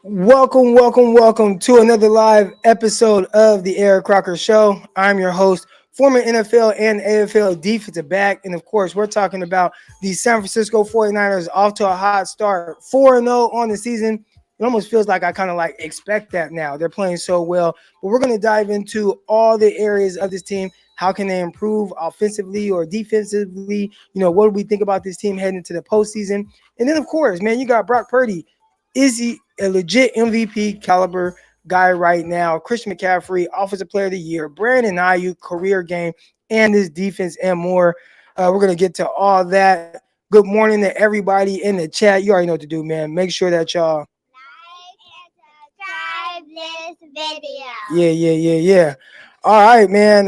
Welcome to another live episode of the Eric Crocker Show. I'm your host, former NFL and AFL defensive back. And of course, we're talking about the San Francisco 49ers off to a hot start, 4-0 on the season. It almost feels like I kind of like expect that now. They're playing so well. But we're going to dive into all the areas of this team. How can they improve offensively or defensively? What do we think about this team heading into the postseason? And then, of course, man, you got Brock Purdy. Is he a legit MVP caliber guy right now? Christian McCaffrey, Offensive Player of the Year, Brandon Aiyuk, career game, and his defense and more. We're going to get to all that. Good morning to everybody in the chat. You already know what to do, man. Make sure that y'all like and subscribe this video. Yeah. All right, man.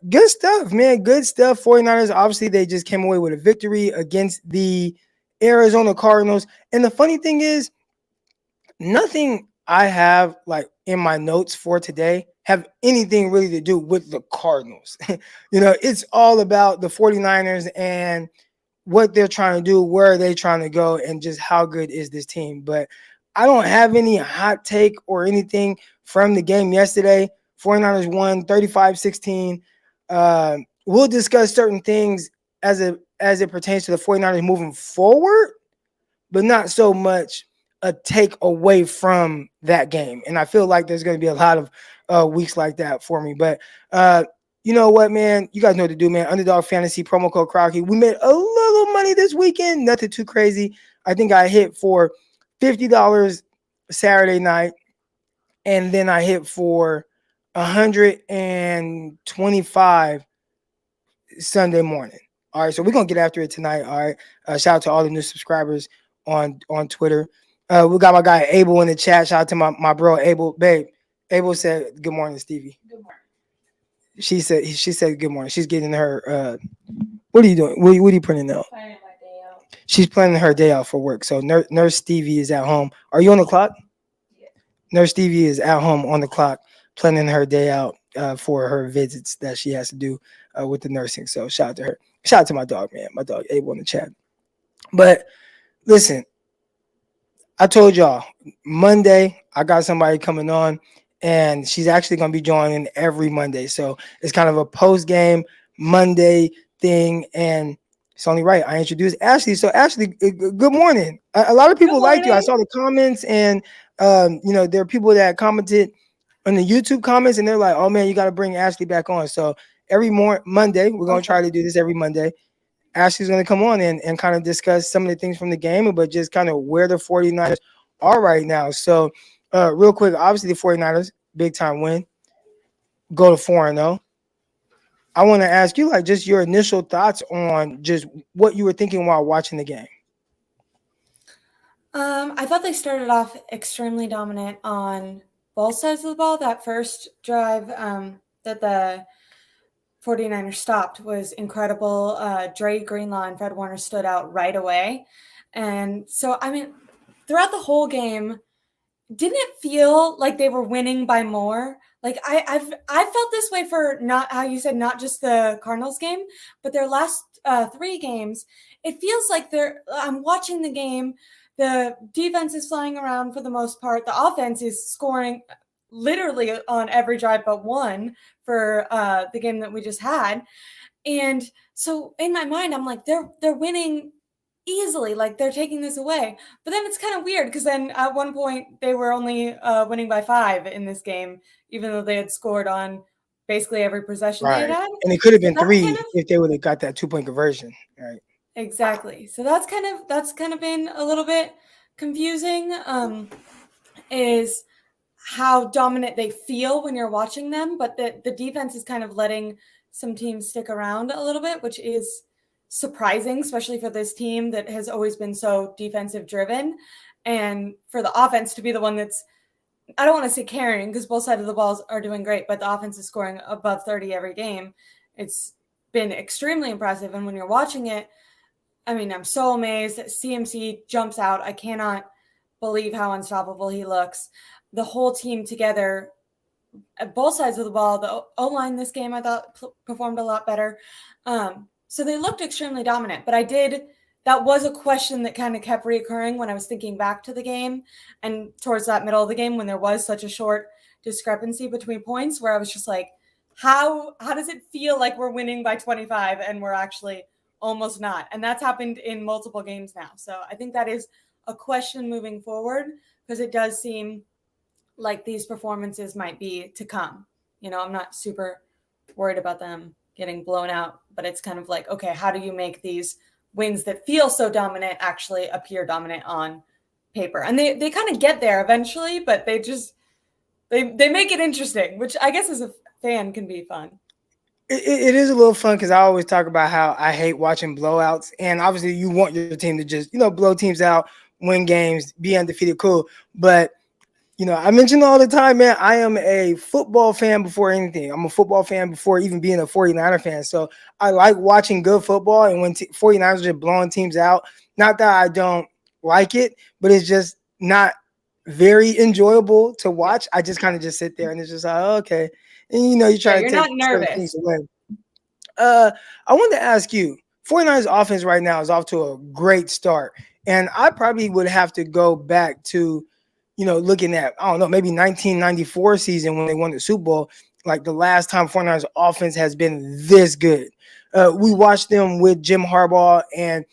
Good stuff, man. Good stuff. 49ers, obviously, they just came away with a victory against the Arizona Cardinals. And the funny thing is, nothing I have like in my notes for today have anything really to do with the Cardinals. It's all about the 49ers and what they're trying to do, where are they trying to go, and just how good is this team. But I don't have any hot take or anything from the game yesterday. 49ers won 35-16. We'll discuss certain things as it pertains to the 49ers moving forward, but not so much a take away from that game. And I feel like there's going to be a lot of weeks like that for me. But you know what, man? You guys know what to do, man. Underdog Fantasy, promo code Crocky. We made a little money this weekend. Nothing too crazy. I think I hit for $50 Saturday night. And then I hit for 125 Sunday morning. All right, so we're going to get after it tonight. All right. Shout out to all the new subscribers on Twitter. We got my guy Abel in the chat. Shout out to my bro Abel. Babe, Abel said good morning, Stevie. Good morning. She said good morning. She's getting her what are you doing? What are you printing out? Planning my day out. She's planning her day out for work. So Nurse Stevie is at home. Are you on the clock? Yeah. Nurse Stevie is at home on the clock, planning her day out for her visits that she has to do with the nursing. So shout out to her. Shout out to my dog, man. My dog Abel in the chat. But listen, I told y'all Monday I got somebody coming on, and she's actually going to be joining every Monday. So it's kind of a post-game Monday thing, and it's only right I introduced Ashley. So Ashley, good morning. A lot of people liked you. I saw the comments, and there are people that commented on the YouTube comments, and they're like, "Oh man, you got to bring Ashley back on." So every Monday, we're going to try to do this every Monday. Ashley's going to come on and kind of discuss some of the things from the game, but just kind of where the 49ers are right now. So real quick, obviously the 49ers, big time win, go to 4-0. I want to ask you, like, just your initial thoughts on just what you were thinking while watching the game. I thought they started off extremely dominant on both sides of the ball. That first drive that the 49ers stopped was incredible. Dre Greenlaw and Fred Warner stood out right away. And so, throughout the whole game, didn't it feel like they were winning by more? Like I felt this way for not how you said, not just the Cardinals game, but their last 3 games. It feels like I'm watching the game. The defense is flying around for the most part. The offense is scoring literally on every drive but one for the game that we just had. And so in my mind, I'm like, they're winning easily, like they're taking this away. But then it's kind of weird because then at one point they were only winning by 5 in this game, even though they had scored on basically every possession they had. And it could have been 3 if they would have got that 2-point conversion. Right. Exactly. So that's kind of been a little bit confusing. Is how dominant they feel when you're watching them, but the defense is kind of letting some teams stick around a little bit, which is surprising, especially for this team that has always been so defensive driven, and for the offense to be the one that's, I don't want to say carrying because both sides of the balls are doing great, but the offense is scoring above 30 every game. It's been extremely impressive. And when you're watching it, I'm so amazed that CMC jumps out. I cannot believe how unstoppable he looks. The whole team together, at both sides of the ball, the O-line this game I thought performed a lot better. So they looked extremely dominant, but I did that was a question that kind of kept reoccurring when I was thinking back to the game and towards that middle of the game when there was such a short discrepancy between points, where I was just like, how does it feel like we're winning by 25 and we're actually almost not? And that's happened in multiple games now. So I think that is a question moving forward, because it does seem like these performances might be to come. I'm not super worried about them getting blown out, but it's kind of like, okay, how do you make these wins that feel so dominant actually appear dominant on paper? And they kind of get there eventually, but they make it interesting, which I guess as a fan can be fun. It is a little fun because I always talk about how I hate watching blowouts, and obviously you want your team to just blow teams out, win games, be undefeated, cool. But I mention all the time, man, I am a football fan before anything. I'm a football fan before even being a 49er fan. So I like watching good football, and when 49ers are just blowing teams out, not that I don't like it, but it's just not very enjoyable to watch. I just kind of just sit there and it's just like, oh, okay. And you try to You're take not certain nervous. things away. I wanted to ask you, 49ers offense right now is off to a great start. And I probably would have to go back to, looking at, I don't know, maybe 1994 season when they won the Super Bowl, like the last time 49ers offense has been this good. We watched them with Jim Harbaugh, and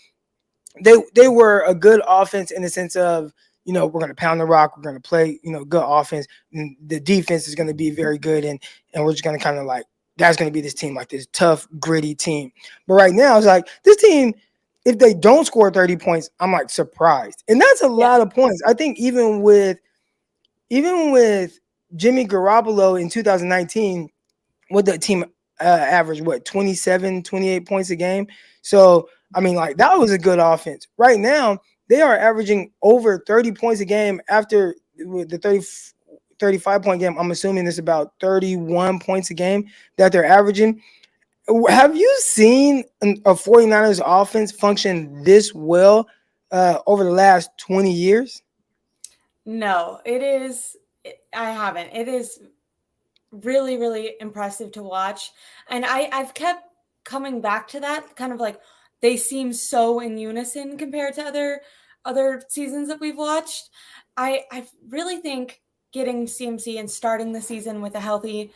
they were a good offense in the sense of, we're going to pound the rock, we're going to play, good offense. And the defense is going to be very good, and we're just going to kind of like, that's going to be this team, like this tough, gritty team. But right now, it's like this team, if they don't score 30 points, I'm like surprised. And that's a lot of points. I think even with Jimmy Garoppolo in 2019, what the team averaged, 27, 28 points a game. So, I mean, like that was a good offense. Right now, they are averaging over 30 points a game after the 35-point game. I'm assuming it's about 31 points a game that they're averaging. Have you seen a 49ers offense function this well over the last 20 years? No, I haven't. It is really, really impressive to watch. And I've kept coming back to that, kind of like they seem so in unison compared to other seasons that we've watched. I really think getting CMC and starting the season with a healthy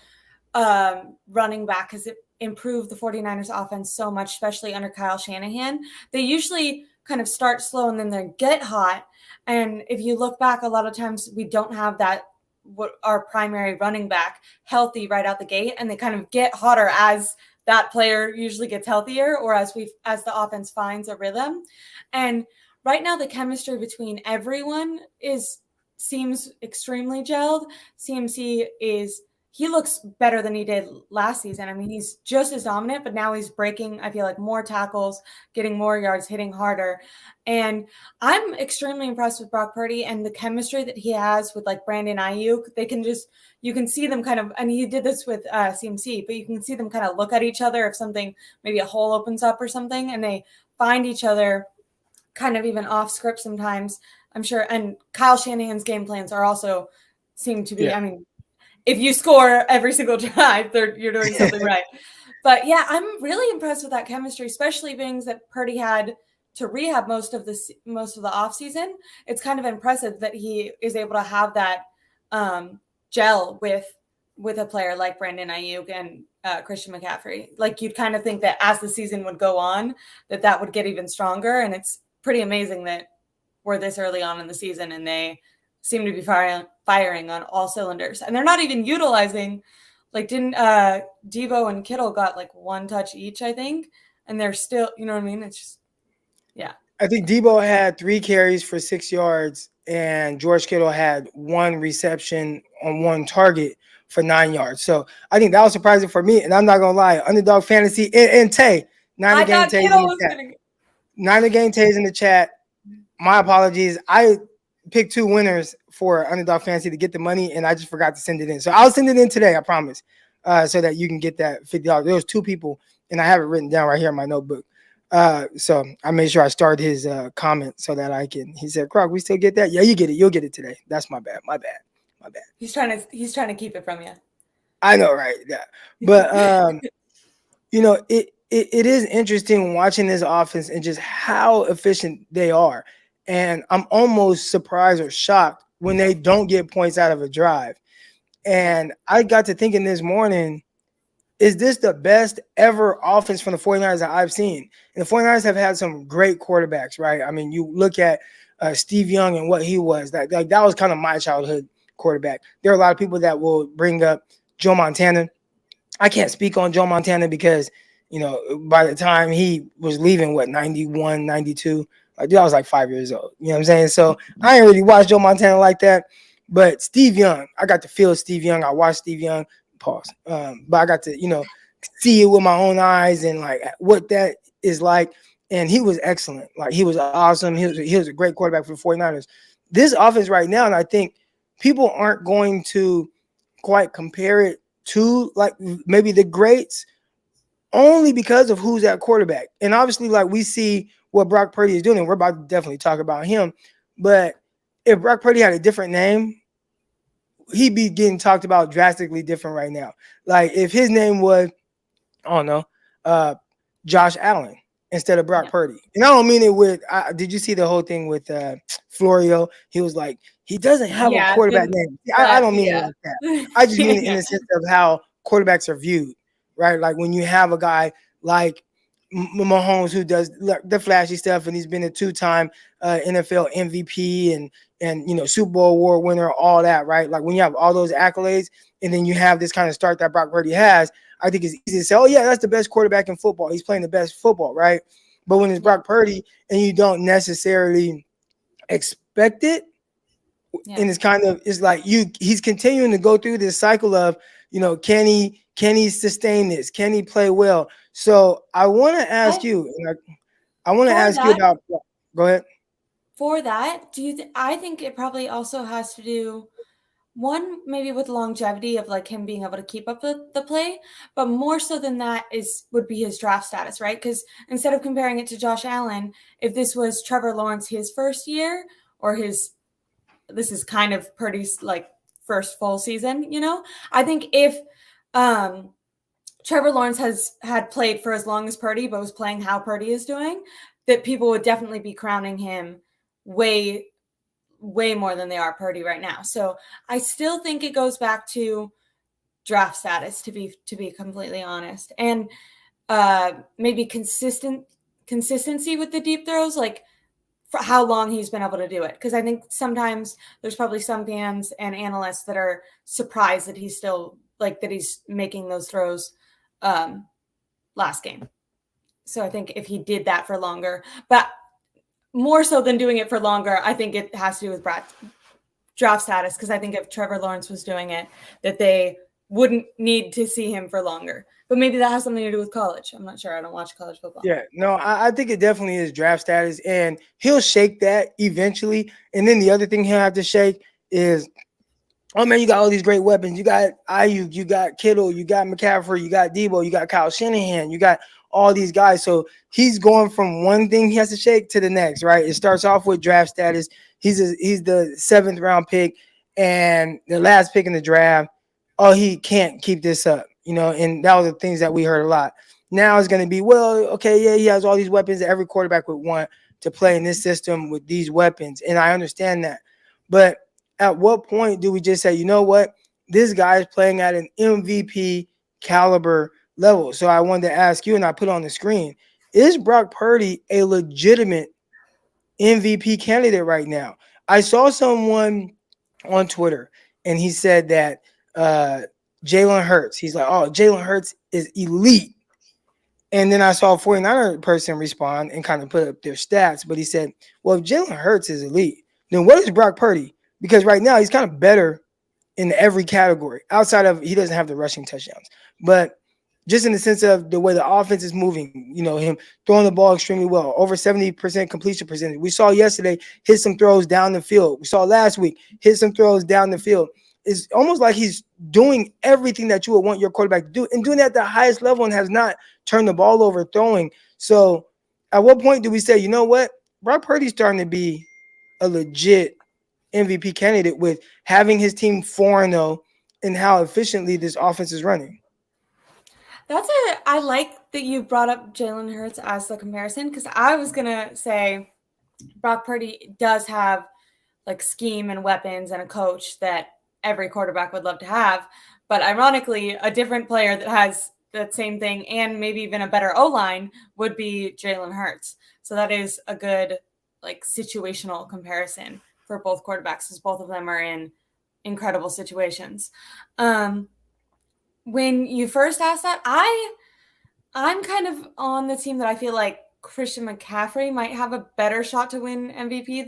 running back has improved the 49ers offense so much, especially under Kyle Shanahan. They usually kind of start slow and then they get hot. And if you look back, a lot of times we don't have that, what our primary running back healthy right out the gate, and they kind of get hotter as that player usually gets healthier, or as the offense finds a rhythm. And right now the chemistry between everyone seems extremely gelled. CMC he looks better than he did last season. I mean, he's just as dominant, but now he's breaking, I feel like, more tackles, getting more yards, hitting harder. And I'm extremely impressed with Brock Purdy and the chemistry that he has with like Brandon Aiyuk. You can see them kind of, and he did this with CMC, but you can see them kind of look at each other if something, maybe a hole opens up or something, and they find each other kind of even off script sometimes, I'm sure. And Kyle Shanahan's game plans seem to be, I mean, if you score every single drive, you're doing something right. But yeah, I'm really impressed with that chemistry, especially being that Purdy had to rehab most of the offseason. It's kind of impressive that he is able to have that gel with a player like Brandon Aiyuk and Christian McCaffrey. Like, you'd kind of think that as the season would go on, that would get even stronger. And it's pretty amazing that we're this early on in the season and they seem to be firing on all cylinders. And they're not even utilizing, like, didn't Deebo and Kittle got like one touch each, I think, and they're still, you know what I mean? It's just, yeah. I think Deebo had 3 carries for 6 yards, and George Kittle had 1 reception on 1 target for 9 yards. So I think that was surprising for me. And I'm not gonna lie, Underdog Fantasy and Tay, Niner Game Tay's in the chat. My apologies. I picked 2 winners for Underdog Fantasy to get the money, and I just forgot to send it in. So I'll send it in today, I promise, so that you can get that $50. There was 2 people, and I have it written down right here in my notebook. So I made sure I started his comment so that I can. He said, "Croc, we still get that? Yeah, you get it. You'll get it today. That's my bad. My bad. He's trying to keep it from you. I know, right? Yeah, but it it is interesting watching this offense and just how efficient they are. And I'm almost surprised or shocked when they don't get points out of a drive. Yeah. And I got to thinking this morning, is this the best ever offense from the 49ers that I've seen? And the 49ers have had some great quarterbacks, right? I mean, you look at Steve Young and what he was. That was kind of my childhood quarterback. There are a lot of people that will bring up Joe Montana. I can't speak on Joe Montana because, by the time he was leaving, 91, 92, dude, I was like 5 years old. You know what I'm saying? So I ain't really watched Joe Montana like that. But Steve Young, I got to feel Steve Young. I watched Steve Young, pause. But I got to, see it with my own eyes and like what that is like. And he was excellent. Like he was awesome. He was a great quarterback for the 49ers. This offense right now, and I think people aren't going to quite compare it to like maybe the greats only because of who's at quarterback. And obviously, like we see what Brock Purdy is doing, and we're about to definitely talk about him. But if Brock Purdy had a different name, he'd be getting talked about drastically different right now. Like if his name was, I don't know, Josh Allen instead of Brock Yeah. Purdy. And I don't mean it with, did you see the whole thing with Florio? He was like, he doesn't have a Yeah. quarterback name. I That, don't mean it yeah. like that. I just mean it in Yeah. the sense of how quarterbacks are viewed, right? Like when you have a guy like Mahomes who does the flashy stuff, and he's been a two-time NFL MVP and Super Bowl award winner, all that, right? Like when you have all those accolades, and then you have this kind of start that Brock Purdy has, I think it's easy to say, oh yeah, that's the best quarterback in football. He's playing the best football, right? But when it's Yeah. Brock Purdy and you don't necessarily expect it, Yeah. and it's like he's continuing to go through this cycle of, can he sustain this? Can he play well? So I want to ask I, you, and I want to for ask you that, about, go ahead. do you I think it probably also has to do one maybe with longevity of like him being able to keep up with the play, but more so than that would be his draft status, right? Because instead of comparing it to Josh Allen, if this was Trevor Lawrence his first year, or this is kind of Purdy's like first full season, I think if Trevor Lawrence had played for as long as Purdy, but was playing how Purdy is doing, that people would definitely be crowning him way, way more than they are Purdy right now. So I still think it goes back to draft status, to be completely honest, and maybe consistency with the deep throws, like for how long he's been able to do it. Because I think sometimes there's probably some fans and analysts that are surprised that he's still like that he's making those throws last game. So I think if he did that for longer, but more so than doing it for longer, I think it has to do with draft status. Because I think if Trevor Lawrence was doing it, that they wouldn't need to see him for longer. But maybe that has something to do with college. I'm not sure. I don't watch college football. Yeah, no, I think it definitely is draft status, and he'll shake that eventually. And then the other thing he'll have to shake is, oh man, you got all these great weapons. You got Aiyuk, you got Kittle, you got McCaffrey, you got Debo, you got Kyle Shanahan, you got all these guys. So he's going from one thing he has to shake to the next, right? It starts off with draft status. He's the 7th round pick and the last pick in the draft. Oh, he can't keep this up, and that was the things that we heard a lot. Now it's going to be, well, okay, yeah, he has all these weapons that every quarterback would want to play in this system with these weapons. And I understand that. But at what point do we just say, you know what, this guy is playing at an MVP caliber level? So I wanted to ask you, and I put on the screen, is Brock Purdy a legitimate MVP candidate right now? I saw someone on Twitter, and he said that Jalen Hurts, he's like, oh, Jalen Hurts is elite. And then I saw a 49er person respond and kind of put up their stats, but he said, well, if Jalen Hurts is elite, then what is Brock Purdy? Because right now he's kind of better in every category outside of he doesn't have the rushing touchdowns. But just in the sense of the way the offense is moving, him throwing the ball extremely well, over 70% completion percentage. We saw yesterday hit some throws down the field. We saw last week hit some throws down the field. It's almost like he's doing everything that you would want your quarterback to do and doing that at the highest level and has not turned the ball over throwing. So at what point do we say, you know what, Brock Purdy's starting to be a legit MVP candidate with having his team 4-0 and how efficiently this offense is running? I like that you brought up Jalen Hurts as the comparison, because I was going to say Brock Purdy does have like scheme and weapons and a coach that every quarterback would love to have. But ironically, a different player that has that same thing and maybe even a better O-line would be Jalen Hurts. So that is a good like situational comparison for both quarterbacks, because both of them are in incredible situations. When you first asked that, I'm kind of on the team that I feel like Christian McCaffrey might have a better shot to win MVP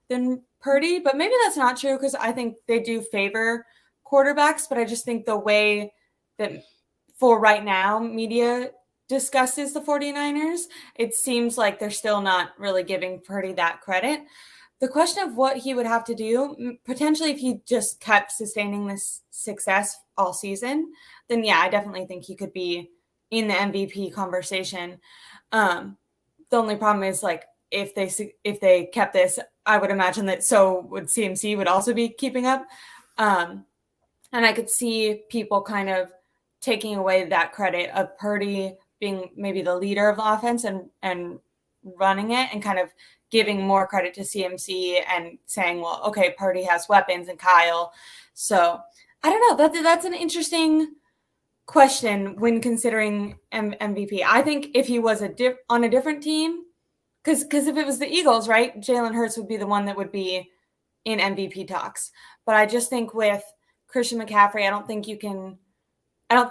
than Purdy, but maybe that's not true, because I think they do favor quarterbacks, but I just think the way that for right now media discusses the 49ers, it seems like they're still not really giving Purdy that credit. The question of what he would have to do, potentially if he just kept sustaining this success all season, then yeah, I definitely think he could be in the MVP conversation. The only problem is like if they kept this, I would imagine that so would CMC would also be keeping up. And I could see people kind of taking away that credit of Purdy being maybe the leader of the offense and running it, and kind of giving more credit to CMC and saying, well, okay, Purdy has weapons and Kyle. So I don't know. That's an interesting question when considering MVP. I think if he was on a different team, because if it was the Eagles, right, Jalen Hurts would be the one that would be in MVP talks. But I just think with Christian McCaffrey, I don't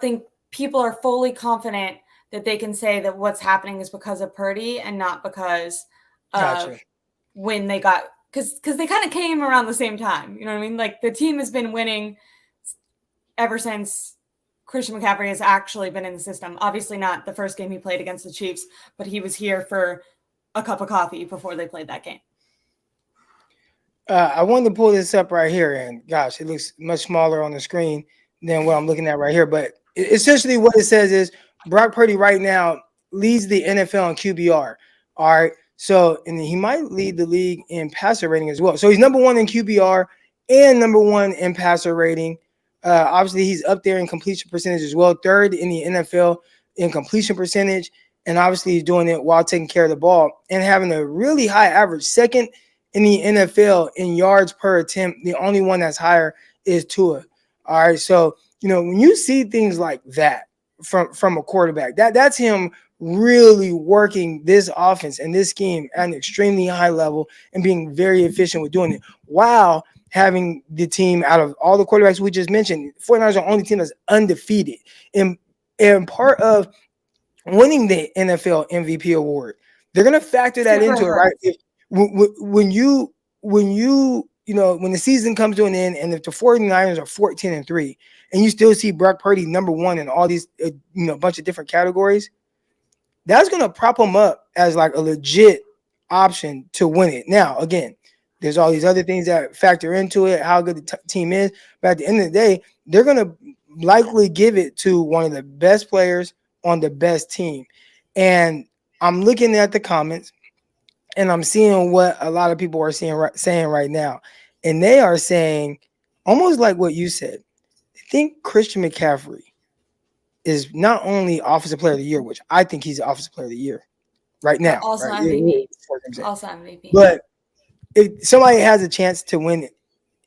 think people are fully confident that they can say that what's happening is because of Purdy and not because of when they got, because they kind of came around the same time. You know what I mean? Like the team has been winning ever since Christian McCaffrey has actually been in the system. Obviously not the first game he played against the Chiefs, but he was here for a cup of coffee before they played that game. I wanted to pull this up right here, and gosh, it looks much smaller on the screen than what I'm looking at right here. But essentially what it says is Brock Purdy right now leads the NFL in QBR. All right. So, and he might lead the league in passer rating as well. So he's number one in QBR and number one in passer rating. Obviously, he's up there in completion percentage as well, third in the NFL in completion percentage. And obviously, he's doing it while taking care of the ball and having a really high average, second in the NFL in yards per attempt. The only one that's higher is Tua. All right. So, when you see things like that from a quarterback, that's him really working this offense and this scheme at an extremely high level and being very efficient with doing it while having the team, out of all the quarterbacks we just mentioned, 49ers are the only team that's undefeated. And part of winning the NFL MVP award, they're going to factor that into it, right? When the season comes to an end, and if the 49ers are 14-3 and you still see Brock Purdy number one in all these bunch of different categories, that's going to prop him up as like a legit option to win it. Now, again, there's all these other things that factor into it, how good the team is. But at the end of the day, they're going to likely give it to one of the best players on the best team. And I'm looking at the comments, and I'm seeing what a lot of people are saying right now. And they are saying, almost like what you said, I think Christian McCaffrey is not only Offensive Player of the Year, which I think he's Offensive Player of the Year right now. Also right? MVP. Also MVP. But if somebody has a chance to win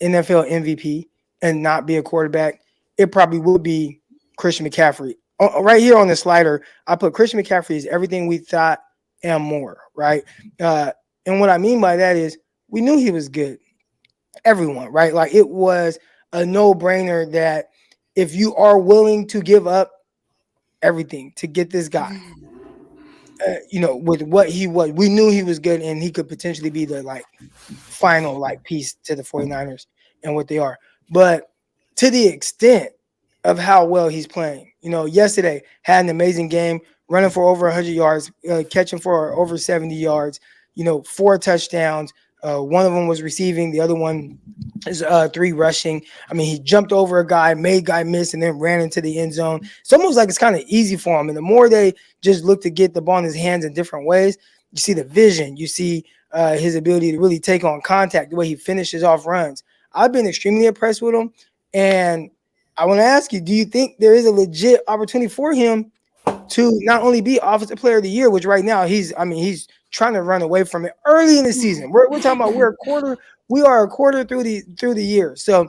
NFL MVP and not be a quarterback, it probably will be Christian McCaffrey. Right here on the slider, I put Christian McCaffrey is everything we thought and more, right? And what I mean by that is we knew he was good. Everyone, right? Like it was a no-brainer that if you are willing to give up everything to get this guy, with what he was, we knew he was good and he could potentially be the final piece to the 49ers and what they are. But to the extent of how well he's playing, yesterday had an amazing game, running for over 100 yards, catching for over 70 yards, 4 touchdowns. One of them was receiving. The other one is 3 rushing. I mean, he jumped over a guy, made guy miss, and then ran into the end zone. It's almost like it's kind of easy for him. And the more they just look to get the ball in his hands in different ways, you see the vision. You see his ability to really take on contact, the way he finishes off runs. I've been extremely impressed with him. And I want to ask you, do you think there is a legit opportunity for him to not only be Offensive Player of the Year, which right now he's trying to run away from it early in the season. We're talking about we are a quarter through the year. So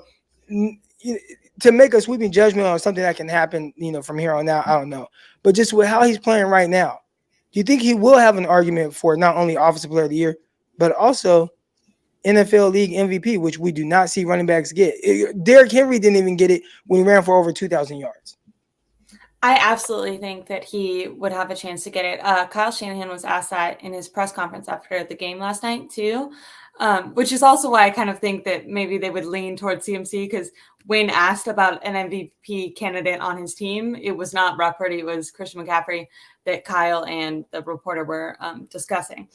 to make a sweeping judgment on something that can happen, from here on out, I don't know. But just with how he's playing right now, do you think he will have an argument for not only Offensive Player of the Year, but also NFL League MVP, which we do not see running backs get? Derrick Henry didn't even get it when he ran for over 2,000 yards. I absolutely think that he would have a chance to get it. Kyle Shanahan was asked that in his press conference after the game last night too, which is also why I kind of think that maybe they would lean towards CMC, because when asked about an MVP candidate on his team, it was not Brock Purdy, it was Christian McCaffrey that Kyle and the reporter were discussing.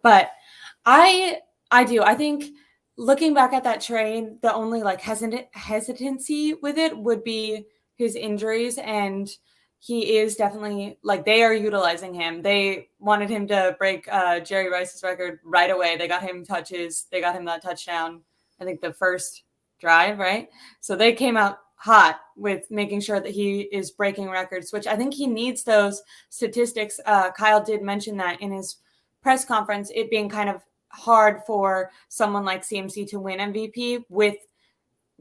But I think looking back at that trade, the only hesitancy with it would be his injuries, and he is definitely they are utilizing him. They wanted him to break Jerry Rice's record right away. They got him touches. They got him that touchdown, I think the first drive, right? So they came out hot with making sure that he is breaking records, which I think he needs those statistics. Kyle did mention that in his press conference, it being kind of hard for someone like CMC to win MVP with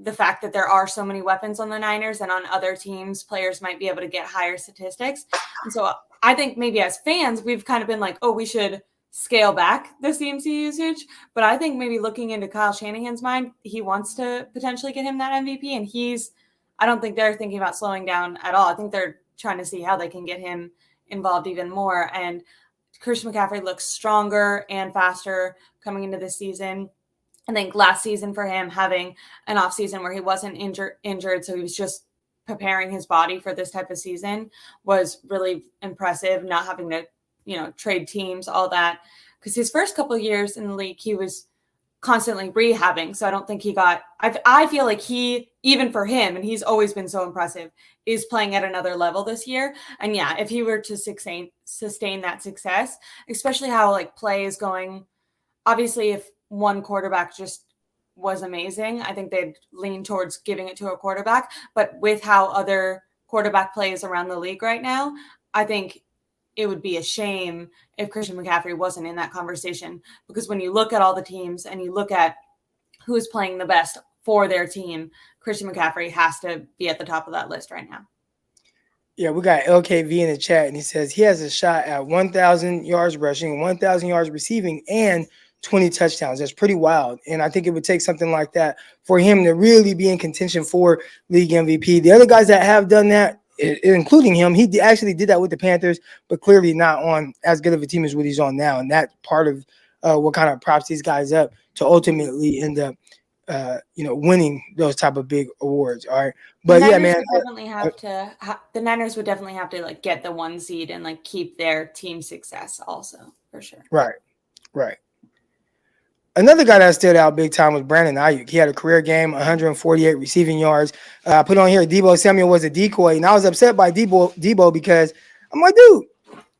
the fact that there are so many weapons on the Niners, and on other teams, players might be able to get higher statistics. And so I think maybe as fans, we've kind of been like, oh, we should scale back the CMC usage. But I think maybe looking into Kyle Shanahan's mind, he wants to potentially get him that MVP. And I don't think they're thinking about slowing down at all. I think they're trying to see how they can get him involved even more. And Christian McCaffrey looks stronger and faster coming into this season. I think last season for him, having an off season where he wasn't injured, so he was just preparing his body for this type of season, was really impressive. Not having to, trade teams, all that, because his first couple of years in the league, he was constantly rehabbing. So I don't think he got. I feel like he, even for him, and he's always been so impressive, is playing at another level this year. And yeah, if he were to sustain that success, especially how play is going, obviously if one quarterback just was amazing, I think they'd lean towards giving it to a quarterback. But with how other quarterback play is around the league right now, I think it would be a shame if Christian McCaffrey wasn't in that conversation, because when you look at all the teams and you look at who is playing the best for their team, Christian McCaffrey has to be at the top of that list right now. Yeah, we got LKV in the chat, and he says he has a shot at 1,000 yards rushing, 1,000 yards receiving, and 20 touchdowns. That's pretty wild. And I think it would take something like that for him to really be in contention for league MVP. The other guys that have done that, including him, he actually did that with the Panthers, but clearly not on as good of a team as what he's on now. And that's part of what kind of props these guys up to ultimately end up, winning those type of big awards. All right. But yeah, man. The Niners would definitely have to get the 1 seed and keep their team success also, for sure. Right. Another guy that stood out big time was Brandon Aiyuk. He had a career game, 148 receiving yards. I put on here Deebo Samuel was a decoy, and I was upset by Deebo because I'm like, dude,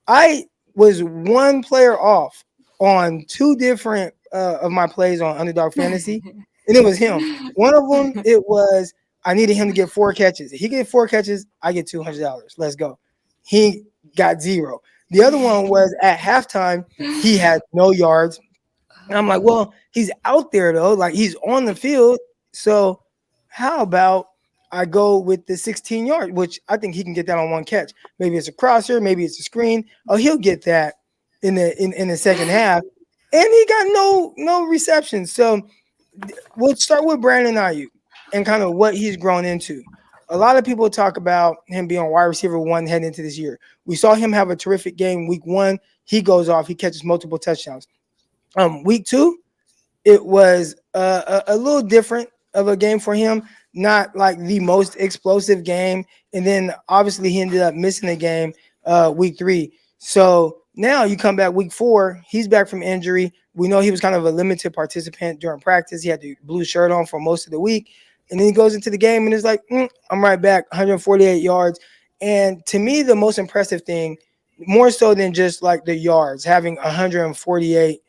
I was one player off on 2 different of my plays on Underdog Fantasy, and it was him. One of them, it was I needed him to get 4 catches. If he get 4 catches, I get $200. Let's go. He got 0. The other one was at halftime, he had no yards. And I'm like, well, he's out there, though. He's on the field. So how about I go with the 16 yard, which I think he can get that on 1 catch. Maybe it's a crosser. Maybe it's a screen. Oh, he'll get that in the second half. And he got no reception. So we'll start with Brandon Aiyuk and kind of what he's grown into. A lot of people talk about him being wide receiver 1 heading into this year. We saw him have a terrific game week 1. He goes off. He catches multiple touchdowns. Week 2, it was a little different of a game for him, not like the most explosive game. And then obviously he ended up missing the game week 3. So now you come back week 4, he's back from injury. We know he was kind of a limited participant during practice. He had the blue shirt on for most of the week. And then he goes into the game and it's like, I'm right back, 148 yards. And to me, the most impressive thing, more so than just the yards, having 148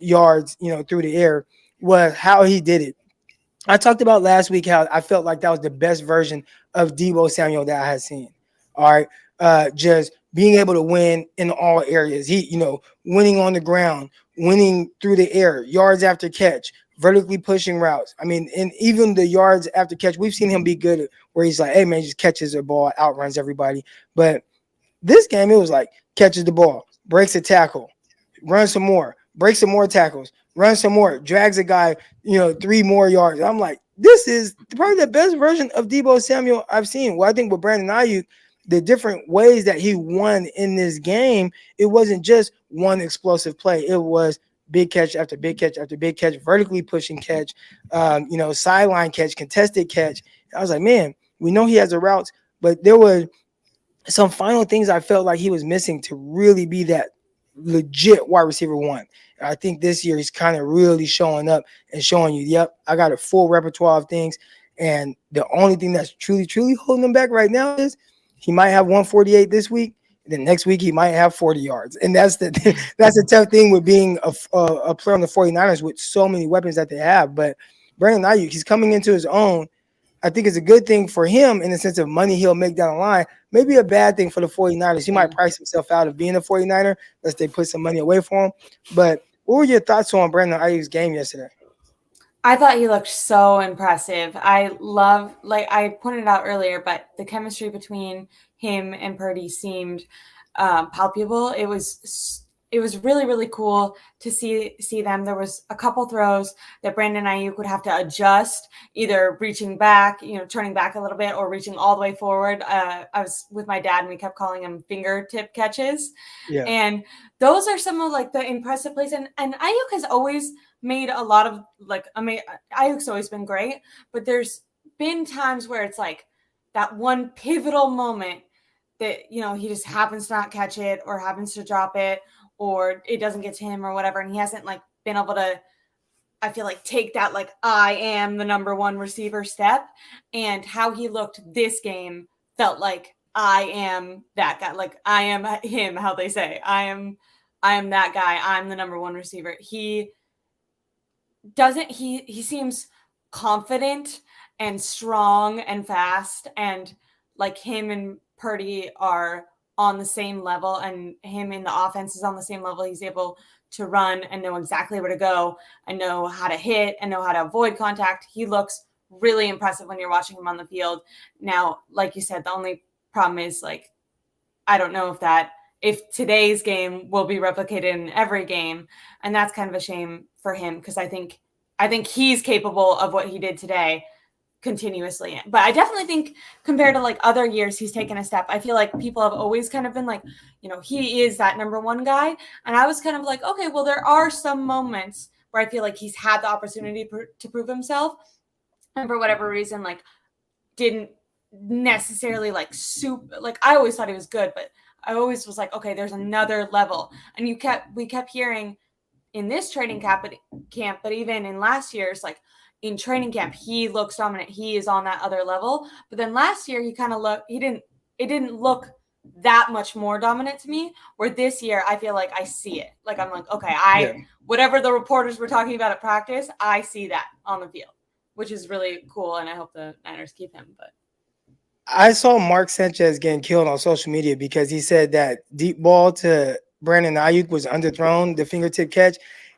yards, through the air, was how he did it. I talked about last week how I felt like that was the best version of Deebo Samuel that I had seen. All right. just being able to win in all areas. He, winning on the ground, winning through the air, yards after catch, vertically pushing routes. I mean, and even the yards after catch, we've seen him be good where he's like, hey man, just catches the ball, outruns everybody. But this game, it was like catches the ball, breaks a tackle, runs some more, breaks some more tackles, runs some more, drags a guy, 3 more yards. I'm like, this is probably the best version of Deebo Samuel I've seen. Well, I think with Brandon Ayuk, the different ways that he won in this game, it wasn't just one explosive play. It was big catch after big catch after big catch, vertically pushing catch, sideline catch, contested catch. I was like, man, we know he has the routes, but there were some final things I felt like he was missing to really be that legit wide receiver one. I think this year he's kind of really showing up and showing you, yep, I got a full repertoire of things. And the only thing that's truly, truly holding him back right now is he might have 148 this week. Then next week he might have 40 yards. And that's the tough thing with being a player on the 49ers with so many weapons that they have. But Brandon Ayuk, he's coming into his own. I think it's a good thing for him in the sense of money he'll make down the line. Maybe a bad thing for the 49ers. He might price himself out of being a 49er unless they put some money away for him. But what were your thoughts on Brandon Ayuk's game yesterday? I thought he looked so impressive. I love, like I pointed out earlier, but the chemistry between him and Purdy seemed palpable. It was really, really cool to see them. There was a couple throws that Brandon Aiyuk would have to adjust, either reaching back, turning back a little bit, or reaching all the way forward. I was with my dad and we kept calling them fingertip catches. Yeah. And those are some of like the impressive plays. And Aiyuk has always made a lot of Aiyuk's always been great, but there's been times where it's like that one pivotal moment that, he just happens to not catch it or happens to drop it, or it doesn't get to him or whatever. And he hasn't been able to, I feel like, take that, I am the number one receiver step. And how he looked this game felt like I am that guy. Like I am him, how they say, I am that guy. I'm the number one receiver. He seems confident and strong and fast, and like him and Purdy are on the same level, and him in the offense is on the same level. He's able to run and know exactly where to go and know how to hit and know how to avoid contact. He looks really impressive when you're watching him on the field. Now, like you said, the only problem is I don't know if today's game will be replicated in every game. And that's kind of a shame for him, because I think he's capable of what he did today continuously. But I definitely think compared to other years, he's taken a step. I feel like people have always kind of been he is that number one guy. And I was kind of like, okay, well, there are some moments where I feel like he's had the opportunity to prove himself. And for whatever reason, didn't necessarily I always thought he was good, but I always was like, okay, there's another level. And we kept hearing in this training camp, but even in last year's, in training camp, he looks dominant. He is on that other level. But then last year, it didn't look that much more dominant to me, where this year, I feel like I see it. I'm like, okay, whatever the reporters were talking about at practice, I see that on the field, which is really cool. And I hope the Niners keep him. But I saw Mark Sanchez getting killed on social media because he said that deep ball to Brandon Ayuk was underthrown, the fingertip catch.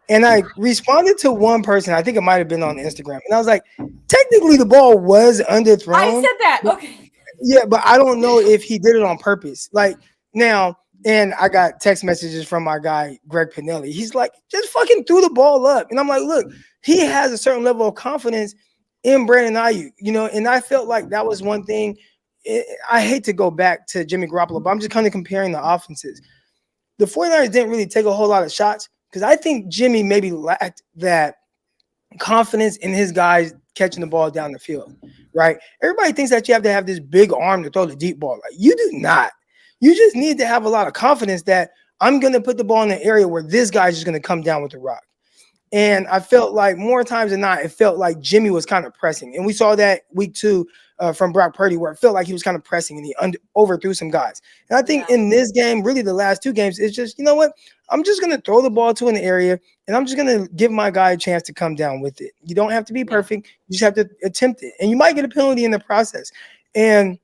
And I responded to one person, I think it might have been on Instagram. And I was like, technically the ball was underthrown. I said that. Okay. Yeah, but I don't know if he did it on purpose. Now, and I got text messages from my guy, Greg Pinelli. He's like, just fucking threw the ball up. And I'm like, look, he has a certain level of confidence in Brandon Ayuk, and I felt like that was one thing. I hate to go back to Jimmy Garoppolo, but I'm just kind of comparing the offenses. The 49ers didn't really take a whole lot of shots because I think Jimmy maybe lacked that confidence in his guys catching the ball down the field, right? Everybody thinks that you have to have this big arm to throw the deep ball. You do not. You just need to have a lot of confidence that I'm going to put the ball in the area where this guy's just going to come down with the rock. And I felt like more times than not, it felt like Jimmy was kind of pressing. And we saw that week 2 from Brock Purdy, where it felt like he was kind of pressing and he overthrew some guys. And I think in this game, really the last 2 games, it's just, you know what? I'm just going to throw the ball to an area and I'm just going to give my guy a chance to come down with it. You don't have to be perfect. You just have to attempt it. And you might get a penalty in the process. And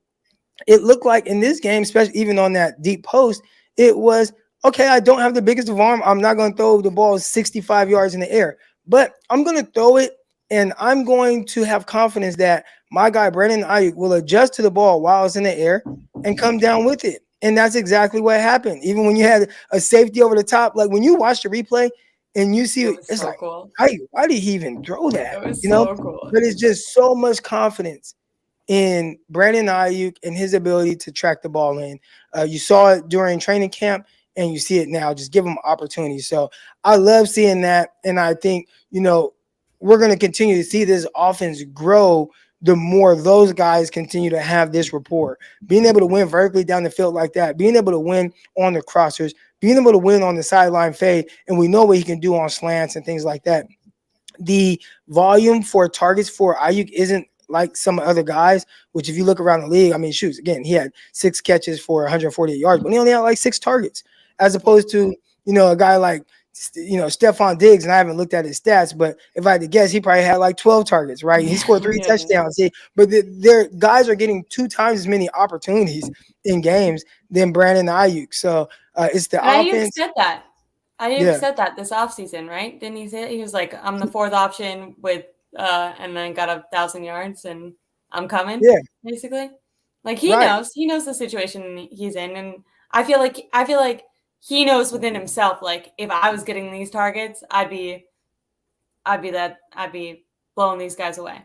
it looked like in this game, especially even on that deep post, it was okay. I don't have the biggest of arm. I'm not going to throw the ball 65 yards in the air, but I'm going to throw it, and I'm going to have confidence that my guy Brandon Aiyuk will adjust to the ball while it's in the air and come down with it. And that's exactly what happened. Even when you had a safety over the top, like when you watch the replay and you see It it, was it's so like, cool. why did he even throw that? It was You know, so cool. but it's just so much confidence in Brandon Ayuk and his ability to track the ball in. You saw it during training camp, and you see it now. Just give him opportunities. So I love seeing that, and I think we're going to continue to see this offense grow. The more those guys continue to have this rapport, being able to win vertically down the field like that, being able to win on the crossers, being able to win on the sideline fade, and we know what he can do on slants and things like that. The volume for targets for Ayuk isn't like some other guys, which if you look around the league, I mean, shoots, again, he had 6 catches for 148 yards, but he only had like 6 targets, as Yeah. opposed to, a guy like, Stephon Diggs, and I haven't looked at his stats, but if I had to guess, he probably had like 12 targets, right? He scored three Yeah. touchdowns. But their guys are getting 2 times as many opportunities in games than Brandon Ayuk. So it's the And Ayuk offense. said that. Ayuk Yeah. said that this offseason, right? Didn't he say it? He was like, I'm the fourth option with and then got 1,000 yards and I'm coming, Yeah. basically. Like Right. he knows the situation he's in. And I feel like he knows within himself, like if I was getting these targets, I'd be blowing these guys away.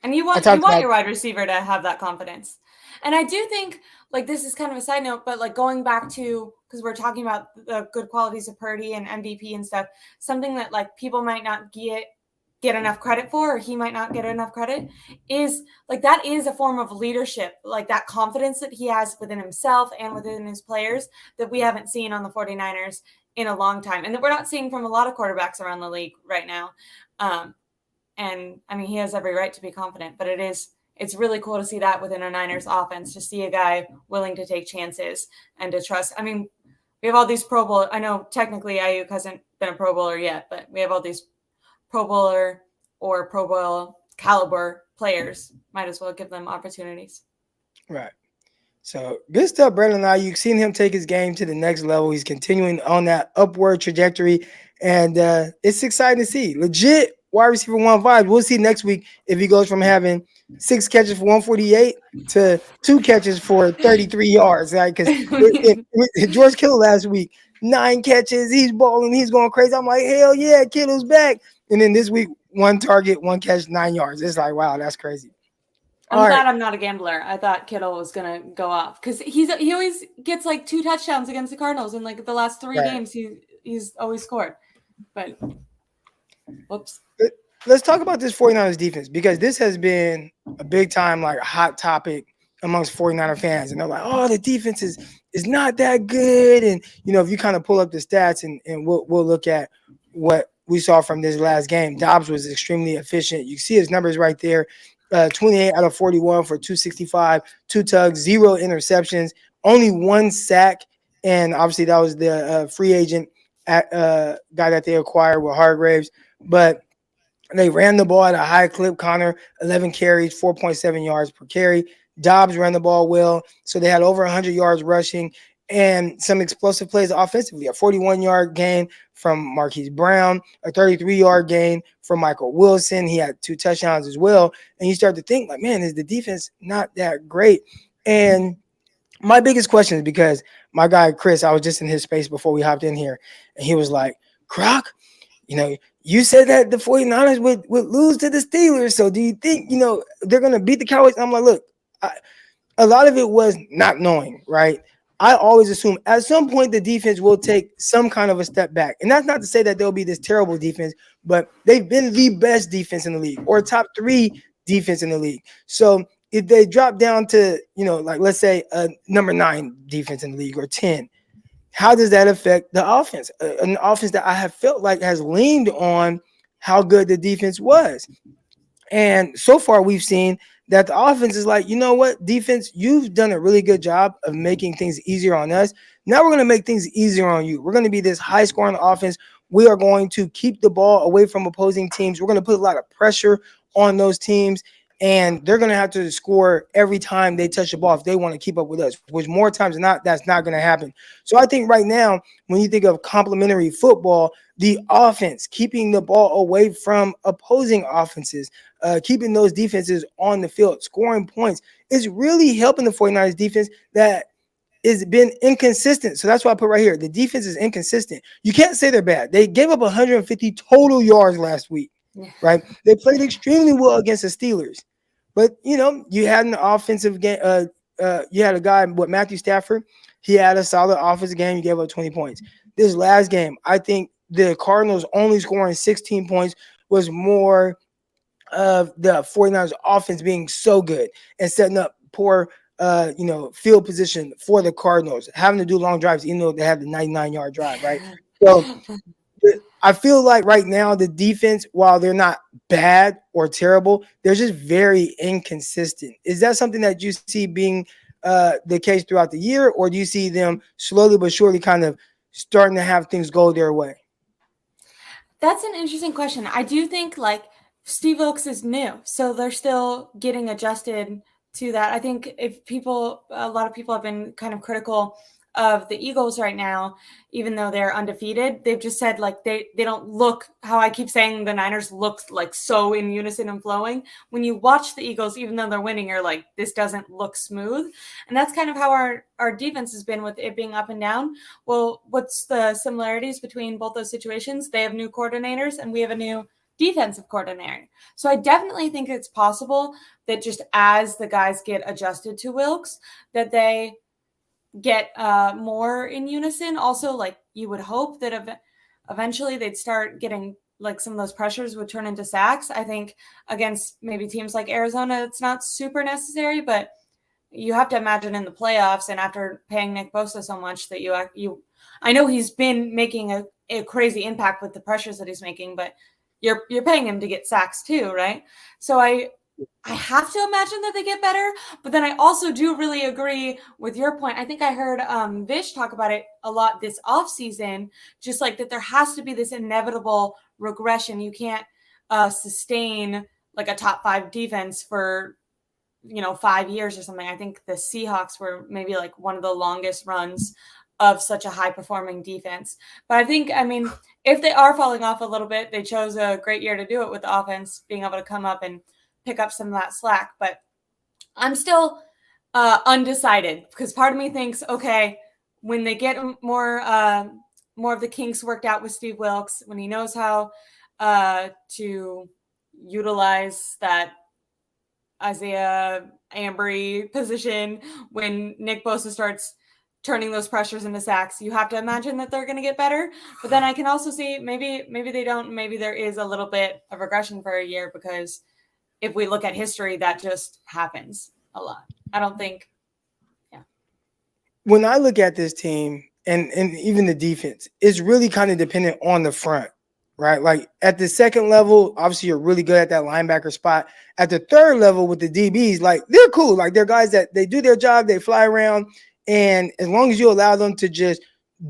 And you I want talked about your wide receiver to have that confidence. And I do think like this is kind of a side note, but like going back to because we're talking about the good qualities of Purdy and MVP and stuff, something that like people might not get enough credit for, or he might not get enough credit, is like that is a form of leadership, like that confidence that he has within himself and within his players that we haven't seen on the 49ers in a long time, and that we're not seeing from a lot of quarterbacks around the league right now. And I mean, he has every right to be confident, but it's really cool to see that within a Niners offense, to see a guy willing to take chances and to trust. I mean, we have all these Pro Bowl. I know technically Ayuk hasn't been a Pro Bowler yet, but we have all these Pro Bowler or Pro Bowl caliber players. Might as well give them opportunities. right. So good stuff, Brandon. Now you've seen him take his game to the next level. He's continuing on that upward trajectory, and it's exciting to see. Legit wide receiver 1 5. We'll see next week if he goes from having 6 catches for 148 to 2 catches for 33 yards. Right? Because George Kittle last week, 9 catches. He's balling. He's going crazy. I'm like, hell yeah, Kittle's back. And then this week, 1 target, 1 catch, 9 yards. It's like, wow, that's crazy. I'm All right. glad I'm not a gambler. I thought Kittle was gonna go off because he always gets like 2 touchdowns against the Cardinals in like the last 3 Right. games. He's always scored, but whoops. Let's talk about this 49ers defense, because this has been a big time, like, hot topic amongst 49er fans. And they're like, oh, the defense is not that good. And, if you kind of pull up the stats and we'll look at what we saw from this last game, Dobbs was extremely efficient. You see his numbers right there. 28 out of 41 for 265, 2 tugs, 0 interceptions, only 1 sack. And obviously that was the free agent guy that they acquired with Hargraves. But they ran the ball at a high clip. Connor, 11 carries, 4.7 yards per carry. Dobbs ran the ball well. So they had over 100 yards rushing and some explosive plays offensively. A 41-yard gain from Marquise Brown, a 33-yard gain from Michael Wilson. He had 2 touchdowns as well. And you start to think, like, man, is the defense not that great? And my biggest question is because my guy, Chris, I was just in his space before we hopped in here, and he was like, Croc, you said that the 49ers would lose to the Steelers. So do you think, they're going to beat the Cowboys? I'm like, look, a lot of it was not knowing, right? I always assume at some point the defense will take some kind of a step back. And that's not to say that they'll be this terrible defense, but they've been the best defense in the league, or top 3 defense in the league. So if they drop down to, like, let's say a number 9 defense in the league, or 10, how does that affect the offense? An offense that I have felt like has leaned on how good the defense was. And so far we've seen that the offense is like, you know what, defense, you've done a really good job of making things easier on us. Now we're going to make things easier on you. We're going to be this high scoring offense. We are going to keep the ball away from opposing teams. We're going to put a lot of pressure on those teams. and they're going to have to score every time they touch the ball if they want to keep up with us, which more times than not, that's not going to happen. So I think right now, when you think of complementary football, the offense, keeping the ball away from opposing offenses, keeping those defenses on the field, scoring points, is really helping the 49ers defense that has been inconsistent. So that's why I put right here. The defense is inconsistent. You can't say they're bad. They gave up 150 total yards last week, right? They played extremely well against the Steelers. But, you had an offensive game. You had a guy, Matthew Stafford. He had a solid offensive game. He gave up 20 points. This last game, I think the Cardinals only scoring 16 points was more of the 49ers offense being so good and setting up poor field position for the Cardinals, having to do long drives, even though they have the 99-yard drive, right? So I feel like right now the defense, while they're not bad or terrible, they're just very inconsistent. Is that something that you see being the case throughout the year, or do you see them slowly but surely kind of starting to have things go their way? That's an interesting question. I do think Steve Wilkes is new, so they're still getting adjusted to that. I think a lot of people have been kind of critical of the Eagles right now, even though they're undefeated. They've just said they don't look, how I keep saying the Niners look so in unison and flowing. When you watch the Eagles, even though they're winning, you're like, this doesn't look smooth. And that's kind of how our defense has been with it being up and down. Well, what's the similarities between both those situations? They have new coordinators and we have a new defensive coordinator. So I definitely think it's possible that just as the guys get adjusted to Wilkes, that they get more in unison. Also, you would hope that eventually they'd start getting some of those pressures would turn into sacks. I think against maybe teams like Arizona, it's not super necessary, but you have to imagine in the playoffs and after paying Nick Bosa so much that I know he's been making a crazy impact with the pressures that he's making, but you're paying him to get sacks too, right? So I have to imagine that they get better, but then I also do really agree with your point. I think I heard Vish talk about it a lot this offseason, just that there has to be this inevitable regression. You can't sustain a top 5 defense for 5 years or something. I think the Seahawks were maybe one of the longest runs of such a high-performing defense. But I think, if they are falling off a little bit, they chose a great year to do it with the offense being able to come up and pick up some of that slack. But I'm still undecided because part of me thinks, okay, when they get more of the kinks worked out with Steve Wilkes, when he knows how to utilize that Isaiah Ambry position, when Nick Bosa starts turning those pressures into sacks, you have to imagine that they're going to get better. But then I can also see maybe they don't. Maybe there is a little bit of regression for a year because if we look at history, that just happens a lot. I don't think. Yeah. When I look at this team and even the defense, it's really kind of dependent on the front, right? At the second level, obviously you're really good at that linebacker spot. At the third level with the DBs, they're cool. They're guys that they do their job, they fly around. And as long as you allow them to just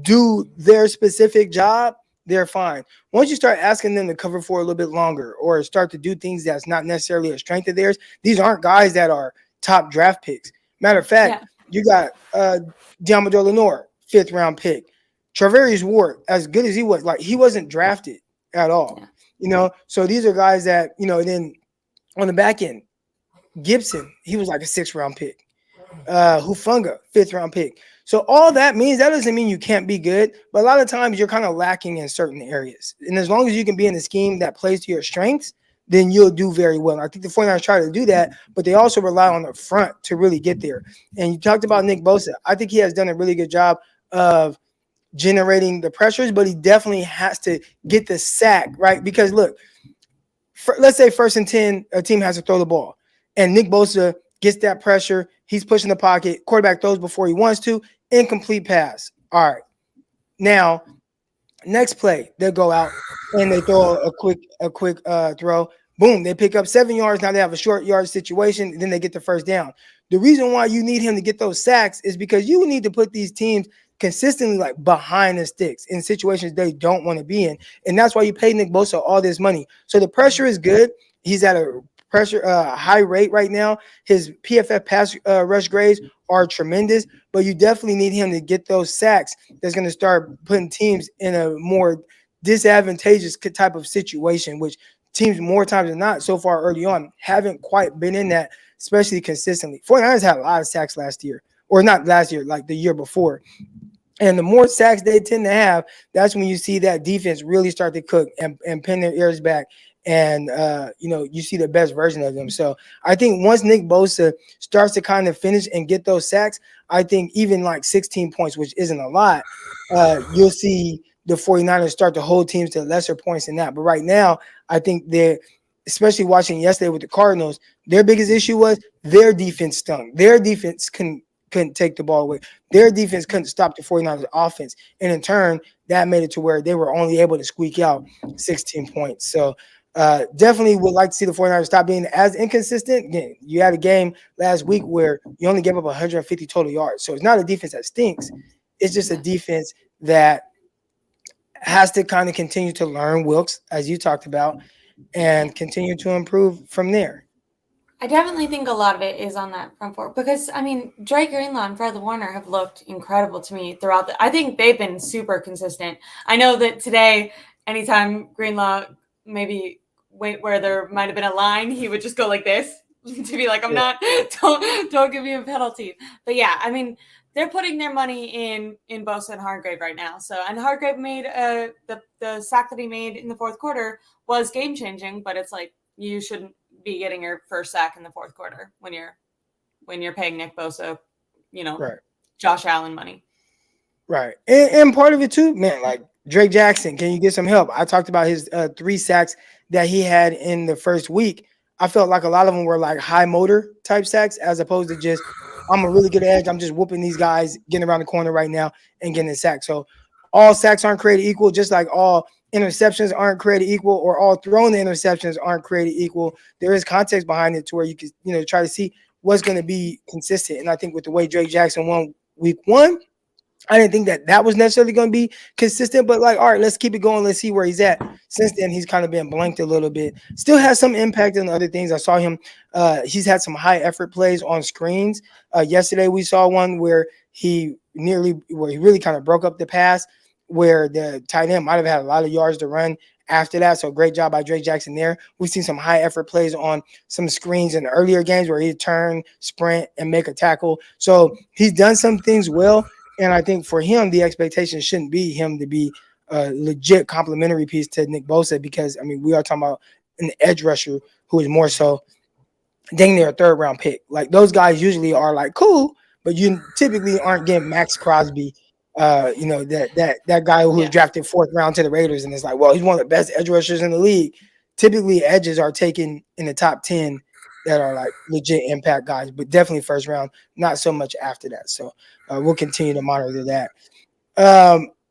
do their specific job, they're fine. Once you start asking them to cover for a little bit longer or start to do things that's not necessarily a strength of theirs, these aren't guys that are top draft picks. Matter of fact, You got Diamador Lenore, 5th round pick. Travarius Ward, as good as he was, he wasn't drafted at all. So these are guys that, then on the back end, Gibson, he was a 6th round pick. Hufunga, 5th round pick. So all that doesn't mean you can't be good, but a lot of times you're kind of lacking in certain areas. And as long as you can be in a scheme that plays to your strengths, then you'll do very well. I think the 49ers try to do that, but they also rely on the front to really get there. And you talked about Nick Bosa. I think he has done a really good job of generating the pressures, but he definitely has to get the sack, right? Because look, let's say 1st and 10, a team has to throw the ball, and Nick Bosa gets that pressure. He's pushing the pocket. Quarterback throws before he wants to. Incomplete pass. All right. Now, next play, they'll go out and they throw a quick throw. Boom, they pick up 7 yards. Now they have a short yard situation. Then they get the first down. The reason why you need him to get those sacks is because you need to put these teams consistently behind the sticks in situations they don't want to be in. And that's why you pay Nick Bosa all this money. So the pressure is good. He's at a pressure, high rate right now. His PFF pass rush grades are tremendous, but you definitely need him to get those sacks. That's going to start putting teams in a more disadvantageous type of situation, which teams more times than not so far early on haven't quite been in that, especially consistently. 49ers had a lot of sacks last year, or not last year, like the year before. And the more sacks they tend to have, that's when you see that defense really start to cook and pin their ears back. And, you see the best version of them. So I think once Nick Bosa starts to kind of finish and get those sacks, I think even like 16 points, which isn't a lot, you'll see the 49ers start to hold teams to lesser points than that. But right now, I think they're, especially watching yesterday with the Cardinals, their biggest issue was their defense stunk. Their defense couldn't take the ball away. Their defense couldn't stop the 49ers offense. And in turn, that made it to where they were only able to squeak out 16 points. So definitely would like to see the 49ers stop being as inconsistent. Again, you had a game last week where you only gave up 150 total yards. So it's not a defense that stinks. It's just a defense that has to kind of continue to learn Wilkes, as you talked about, and continue to improve from there. I definitely think a lot of it is on that front four because, I mean, Drake Greenlaw and Fred Warner have looked incredible to me throughout I think they've been super consistent. I know that today, anytime Greenlaw maybe went where there might have been a line, he would just go like this to be like, don't give me a penalty. But yeah, I mean, they're putting their money in Bosa and Hargrave right now. So, and Hargrave made the sack that he made in the fourth quarter was game changing, but it's like you shouldn't be getting your first sack in the fourth quarter when you're paying Nick Bosa, Right. Josh Allen money. Right. And part of it too, man, like Drake Jackson, can you get some help? I talked about his 3 sacks that he had in the first week. I felt like a lot of them were like high motor type sacks as opposed to just, I'm a really good edge. I'm just whooping these guys, getting around the corner right now and getting a sack. So all sacks aren't created equal, just like all interceptions aren't created equal or all thrown interceptions aren't created equal. There is context behind it to where you can, try to see what's going to be consistent. And I think with the way Drake Jackson won week 1, I didn't think that was necessarily going to be consistent, but like, all right, let's keep it going. Let's see where he's at. Since then, he's kind of been blanked a little bit. Still has some impact on other things. I saw him. He's had some high effort plays on screens. Yesterday, we saw one where he really kind of broke up the pass where the tight end might have had a lot of yards to run after that. So great job by Drake Jackson there. We've seen some high effort plays on some screens in the earlier games where he'd turn, sprint, and make a tackle. So he's done some things well. And I think for him, the expectation shouldn't be him to be a legit complementary piece to Nick Bosa because, I mean, we are talking about an edge rusher who is more so dang near a 3rd-round pick. Like those guys usually are like cool, but you typically aren't getting Max Crosby, that guy who was drafted 4th round to the Raiders, and it's like, well, he's one of the best edge rushers in the league. Typically, edges are taken in the top 10 that are like legit impact guys, but definitely 1st round, not so much after that. So we'll continue to monitor that.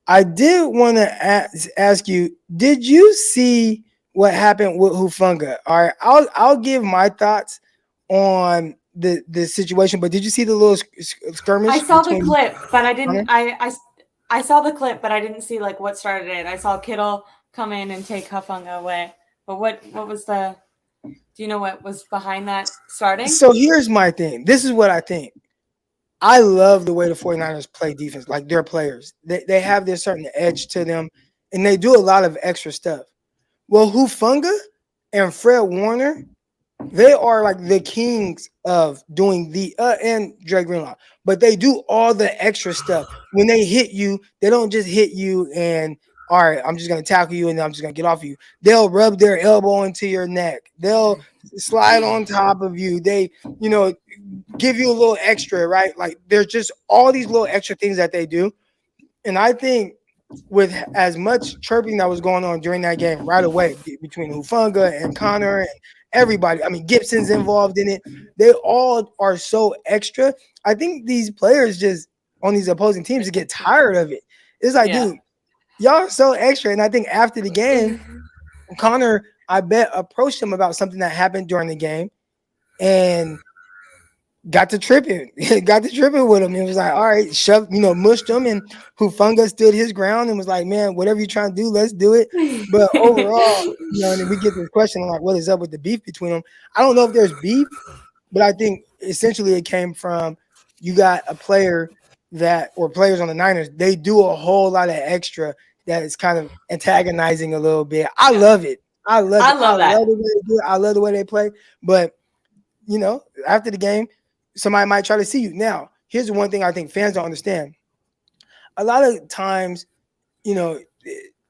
I did want to ask you, did you see what happened with Hufanga? All right, I'll give my thoughts on the situation, but did you see the little skirmish? I saw the clip, but I didn't. I saw the clip, but I didn't see like what started it. I saw Kittle come in and take Hufanga away. But what was the? Do you know what was behind that starting? So here's my thing. This is what I think. I love the way the 49ers play defense, like their players. They have this certain edge to them, and they do a lot of extra stuff. Well, Hufanga and Fred Warner, they are like the kings of doing and Drake Greenlaw, but they do all the extra stuff. When they hit you, they don't just hit you and, all right, I'm just going to tackle you and then I'm just going to get off of you. They'll rub their elbow into your neck. They'll slide on top of you. They, give you a little extra, right? Like there's just all these little extra things that they do. And I think with as much chirping that was going on during that game right away between Hufanga and Connor and everybody, I mean, Gibson's involved in it. They all are so extra. I think these players just on these opposing teams get tired of it. It's like, dude, y'all are so extra. And I think after the game, Connor, I bet, approached him about something that happened during the game. And got to tripping, got to tripping with him. It was like, all right, mushed him, and Hufanga stood his ground and was like, man, whatever you're trying to do, let's do it. But overall, and then we get this question like, what is up with the beef between them? I don't know if there's beef, but I think essentially it came from you got a player or players on the Niners, they do a whole lot of extra that is kind of antagonizing a little bit. I love it. I love it. love that. I love the way they do it. I love the way they play. But after the game, somebody might try to see you. Now, here's the one thing I think fans don't understand. A lot of times,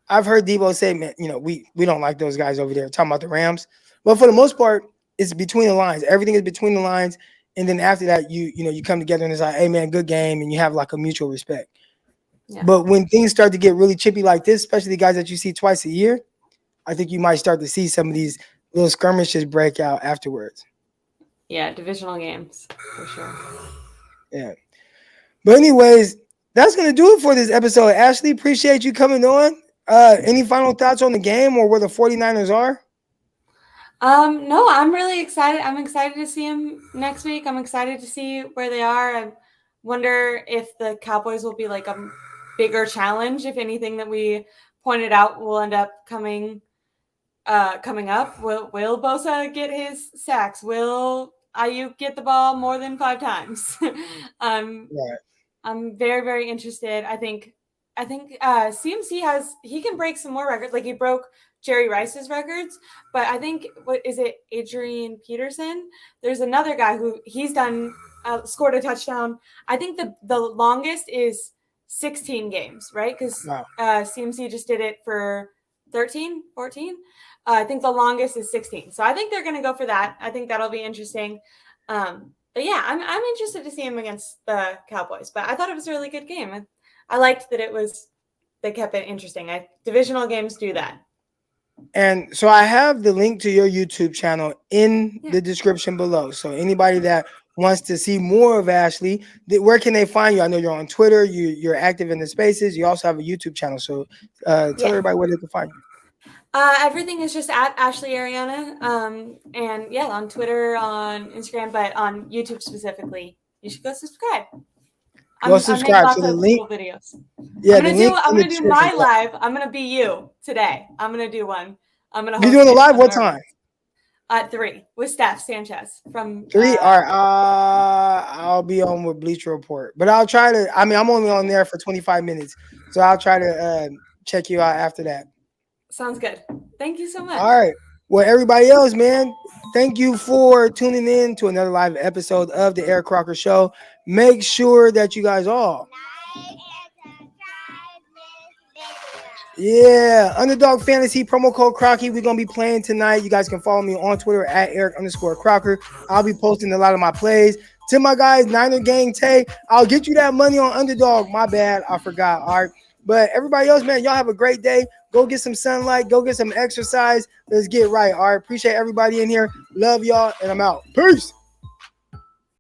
I've heard Debo say, man, we don't like those guys over there talking about the Rams. But for the most part, it's between the lines. Everything is between the lines. And then after that, you come together and it's like, hey, man, good game. And you have like a mutual respect. Yeah. But when things start to get really chippy like this, especially the guys that you see twice a year, I think you might start to see some of these little skirmishes break out afterwards. Yeah, divisional games for sure. Yeah. But anyways, that's going to do it for this episode. Ashley, appreciate you coming on. Any final thoughts on the game or where the 49ers are? No, I'm really excited. I'm excited to see them next week. I'm excited to see where they are. I wonder if the Cowboys will be like a bigger challenge, if anything that we pointed out will end up coming up. Will Bosa get his sacks? Will Aiyuk get the ball more than 5 times? Right. I'm very, very interested. I think CMC he can break some more records. Like he broke Jerry Rice's records, but I think what is it, Adrian Peterson? There's another guy who he's done scored a touchdown. I think the longest is 16 games, right? Because CMC just did it for 13, 14. I think the longest is 16. So I think they're going to go for that. I think that'll be interesting. But yeah, I'm interested to see him against the Cowboys. But I thought it was a really good game. I liked that they kept it interesting. Divisional games do that. And so I have the link to your YouTube channel in the description below. So anybody that wants to see more of Ashley, where can they find you? I know you're on Twitter. You're active in the spaces. You also have a YouTube channel. So tell everybody where they can find you. Everything is just at Ashley Ariana. And on Twitter, on Instagram, but on YouTube specifically, you should go subscribe. Go subscribe to the link. Videos. Yeah, I'm gonna do my live. I'm gonna be you today. I'm gonna do one. I'm gonna. You doing the live? What time? At 3 with Steph Sanchez from 3. All right. I'll be on with Bleacher Report, but I'll try to. I'm only on there for 25 minutes, so I'll try to check you out after that. Sounds good. Thank you so much. All right. Well, everybody else, man, thank you for tuning in to another live episode of the Eric Crocker Show. Make sure that you guys all. Yeah, Underdog Fantasy promo code Crocky. We're gonna be playing tonight. You guys can follow me on Twitter at Eric_Crocker. I'll be posting a lot of my plays. To my guys, Niner Gang Tay, I'll get you that money on Underdog. My bad, I forgot. All right, but everybody else, man, y'all have a great day. Go get some sunlight. Go get some exercise. Let's get right. All right, appreciate everybody in here. Love y'all, and I'm out. Peace.